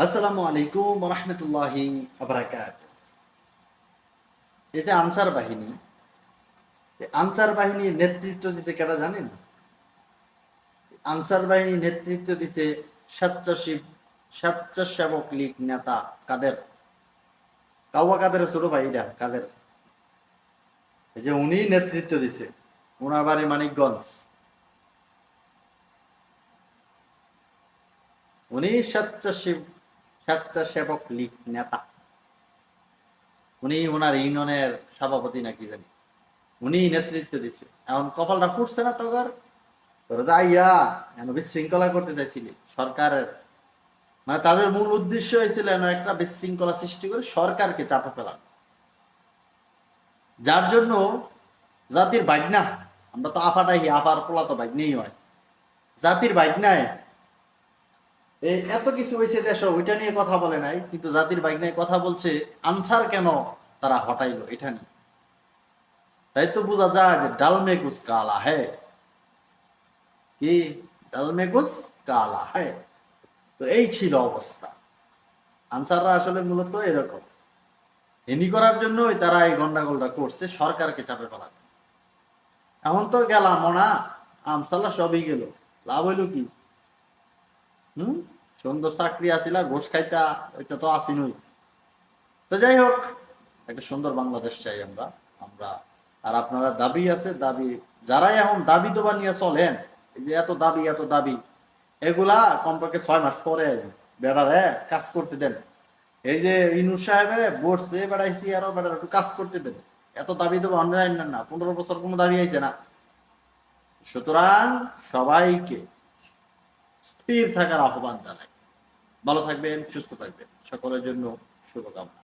আসসালামু আলাইকুম ওয়া রাহমাতুল্লাহি ওয়া বারাকাতুহু। এই যে আনসার বাহিনী, এই আনসার বাহিনীর নেতৃত্ব দিছে কেডা জানেন? আনসার বাহিনীর নেতৃত্ব দিছে স্বেচ্ছাসেবক লীগ নেতা কাদের, কাওয়া কাদের ছোট ভাই, এটা কাদের, এই যে উনি নেতৃত্ব দিছে। ওনার বাড়ি মানিকগঞ্জ। উনি স্বেচ্ছাসেবক লীগ নেতা। উনি ওনার ইউনিয়নের সভাপতি নাকি জানি, উনি নেতৃত্ব দিছে। এখন কপালটা ফুটছে না তোর? তোর যাইয়া এখন বিশৃঙ্খলা করতে চাইছিলি সরকারের, মানে তাদের মূল উদ্দেশ্য হয়েছিল একটা বিশৃঙ্খলা সৃষ্টি করে সরকারকে চাপে ফেলানো, যার জন্য জাতির বাইকনা, আমরা তো আফাটাই, আফার পোলা তো বাইকনেই হয়, জাতির বাইকনায় এই এত কিছু হয়েছে দেশ, ওইটা নিয়ে কথা বলে নাই, কিন্তু জাতির বাইকনায় কথা বলছে আনসার কেন তারা হটাইলো এটা নিয়ে। তাই তো বোঝা যায় যে ডালমে কুছ কালা হ্যাঁ, কি ডালমে কুছ কালা হ্যাঁ। তো এই ছিল অবস্থা। আনসাররা আসলে মূলত এরকম, হেনি করার জন্যই তারা এই গন্ডাগোলটা করছে, সরকারকে চাপে ফেলাতে। এখন তো গেলাম না, আমসাল্লা সবই গেল, লাভ হইল কি? হুম, সুন্দর চাকরি আসিলা, ঘুষ খাইতা, ওইটা তো আসিনই। তো যাই হোক, একটা সুন্দর বাংলাদেশ চাই আমরা আমরা আর আপনারা দাবি আছে, দাবি যারাই এখন দাবি দোবা নিয়ে চলেন, এই যে এত দাবি এত দাবি, এগুলা কমপক্ষে 6 মাস পরে বেড়ারে কাজ করতে দেন। এই যে ইনু সাহেবের বসছে বেড়াইছি, আরো বেড়ার একটু কাজ করতে দেন। এত দাবি দেবো অনলাইন না, 15 বছর কোনো দাবি আইছে না। সুতরাং সবাইকে স্থির থাকার আহ্বান জানাই। ভালো থাকবেন, সুস্থ থাকবেন, সকলের জন্য শুভকামনা।